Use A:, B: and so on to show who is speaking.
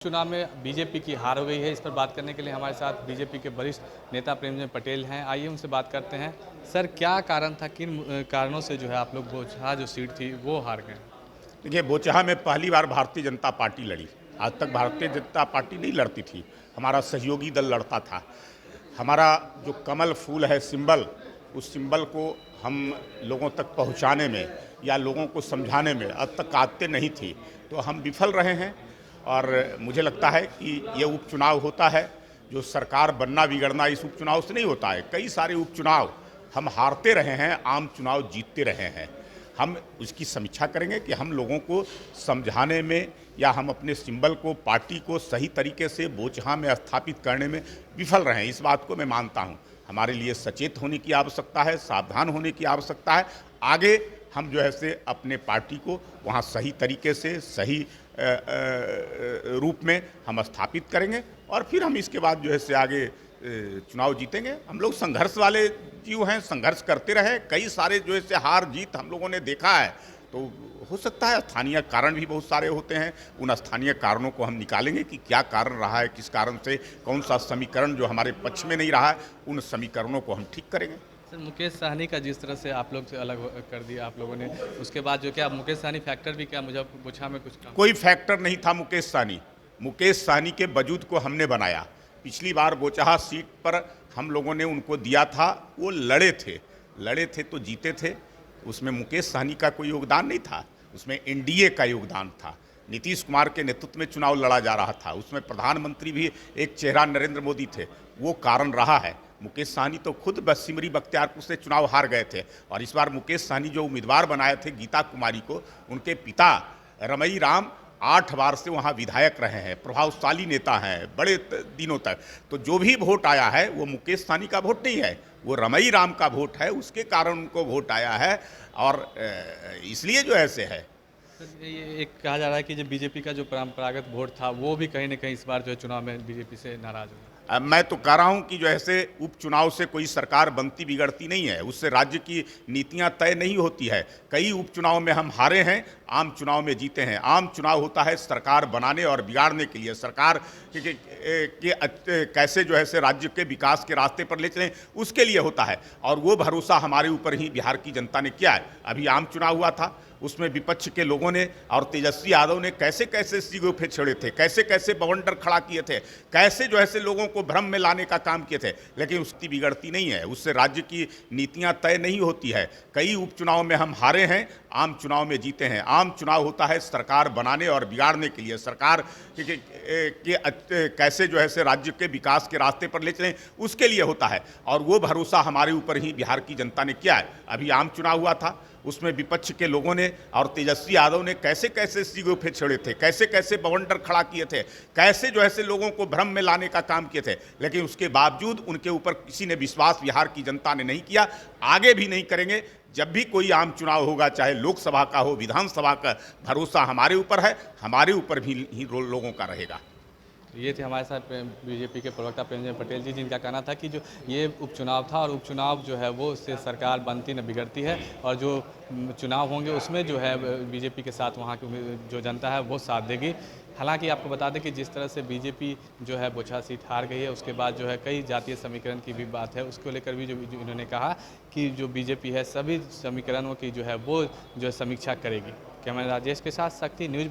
A: चुनाव में बीजेपी की हार हो गई है। इस पर बात करने के लिए हमारे साथ बीजेपी के वरिष्ठ नेता प्रेमचंद पटेल हैं। आइए उनसे बात करते हैं। सर, क्या कारण था, किन कारणों से जो है आप लोग बोचहा जो सीट थी वो हार गए?
B: देखिए, बोचहा में पहली बार भारतीय जनता पार्टी लड़ी। आज तक भारतीय जनता पार्टी नहीं लड़ती थी, हमारा सहयोगी दल लड़ता था। हमारा जो कमल फूल है सिंबल, उस सिंबल को हम लोगों तक पहुंचाने में या लोगों को समझाने में अब तक आते नहीं थी, तो हम विफल रहे हैं। और मुझे लगता है कि ये उपचुनाव होता है, जो सरकार बनना बिगड़ना इस उपचुनाव से नहीं होता है। कई सारे उपचुनाव हम हारते रहे हैं, आम चुनाव जीतते रहे हैं। हम उसकी समीक्षा करेंगे कि हम लोगों को समझाने में या हम अपने सिंबल को, पार्टी को सही तरीके से बोचहा में स्थापित करने में विफल रहे हैं। इस बात को मैं मानता हूं। हमारे लिए सचेत होने की आवश्यकता है, सावधान होने की आवश्यकता है। आगे हम जो है से अपने पार्टी को वहां सही तरीके से, सही रूप में हम स्थापित करेंगे और फिर हम इसके बाद जो है से आगे चुनाव जीतेंगे। हम लोग संघर्ष वाले जीव हैं, संघर्ष करते रहे। कई सारे जो है से हार जीत हम लोगों ने देखा है, तो हो सकता है स्थानीय कारण भी बहुत सारे होते हैं। उन स्थानीय कारणों को हम निकालेंगे कि क्या कारण रहा है, किस कारण से, कौन सा समीकरण जो हमारे पक्ष में नहीं रहा है, उन समीकरणों को हम ठीक करेंगे।
A: सर, मुकेश साहनी का जिस तरह से आप लोग से अलग कर दिया आप लोगों ने, उसके बाद जो क्या मुकेश साहनी फैक्टर भी क्या मुझे बोचहा में कुछ काम?
B: कोई फैक्टर नहीं था मुकेश साहनी। मुकेश साहनी के वजूद को हमने बनाया। पिछली बार बोचहा सीट पर हम लोगों ने उनको दिया था, वो लड़े थे तो जीते थे। उसमें मुकेश साहनी का कोई योगदान नहीं था, उसमें एनडीए का योगदान था। नीतीश कुमार के नेतृत्व में चुनाव लड़ा जा रहा था, उसमें प्रधानमंत्री भी एक चेहरा नरेंद्र मोदी थे। वो कारण रहा है। मुकेश साहनी तो खुद सिमरी बख्तियारपुर से चुनाव हार गए थे और इस बार मुकेश साहनी जो उम्मीदवार बनाए थे गीता कुमारी को, उनके पिता रमई राम 8 बार से वहाँ विधायक रहे हैं, प्रभावशाली नेता हैं बड़े दिनों तक। तो जो भी वोट आया है वो मुकेश साहनी का वोट नहीं है, वो रमई राम का वोट है। उसके कारण उनको वोट आया है और इसलिए जो ऐसे है।
A: सर, ये एक कहा जा रहा है कि जो बीजेपी का जो परंपरागत वोट था वो भी कहीं ना कहीं इस बार जो है चुनाव में बीजेपी से नाराज हुआ।
B: मैं तो कह रहा हूं कि जो ऐसे उपचुनाव से कोई सरकार बनती बिगड़ती नहीं है, उससे राज्य की नीतियां तय नहीं होती है। कई उपचुनाव में हम हारे हैं, आम चुनाव में जीते हैं। आम चुनाव होता है सरकार बनाने और बिगाड़ने के लिए, सरकार के कैसे जो है से राज्य के विकास के रास्ते पर ले चलें, उसके लिए होता है। और वो भरोसा हमारे ऊपर ही बिहार की जनता ने किया है। अभी आम चुनाव हुआ था, उसमें विपक्ष के लोगों ने और तेजस्वी यादव ने कैसे कैसे सीगोफे छेड़े थे, कैसे कैसे बवंडर खड़ा किए थे, कैसे जो ऐसे लोगों को भ्रम में लाने का काम किए थे। लेकिन उसकी बिगड़ती नहीं है, उससे राज्य की नीतियां तय नहीं होती है। कई उपचुनाव में हम हारे हैं, आम चुनाव में जीते हैं। आम चुनाव होता है सरकार बनाने और बिगाड़ने के लिए, सरकार के कैसे जो है से राज्य के विकास के रास्ते पर ले चलें, उसके लिए होता है। और वो भरोसा हमारे ऊपर ही बिहार की जनता ने किया है। अभी आम चुनाव हुआ था, उसमें विपक्ष के लोगों ने और तेजस्वी यादव ने कैसे कैसे सीगोफे छेड़े थे, कैसे कैसे बवंडर खड़ा किए थे, कैसे जो ऐसे लोगों को भ्रम में लाने का काम किए थे। लेकिन उसके बावजूद उनके ऊपर किसी ने विश्वास बिहार की जनता ने नहीं किया, आगे भी नहीं करेंगे। जब भी कोई आम चुनाव होगा, चाहे लोकसभा का हो, विधानसभा का, भरोसा हमारे ऊपर है, हमारे ऊपर भी ही लोगों का रहेगा।
A: ये थे हमारे साथ बीजेपी के प्रवक्ता प्रेमचंद पटेल जी, जिनका कहना था कि जो ये उपचुनाव था और उपचुनाव जो है वो उससे सरकार बनती न बिगड़ती है और जो चुनाव होंगे उसमें जो है बीजेपी के साथ वहाँ की जो जनता है वो साथ देगी। हालांकि आपको बता दें कि जिस तरह से बीजेपी जो है बोचहा सीट हार गई है, उसके बाद जो है कई जातीय समीकरण की भी बात है, उसको लेकर भी जो इन्होंने कहा कि जो बीजेपी है सभी समीकरणों की जो है वो जो समीक्षा करेगी। कैमरा राजेश के साथ शक्ति न्यूज़।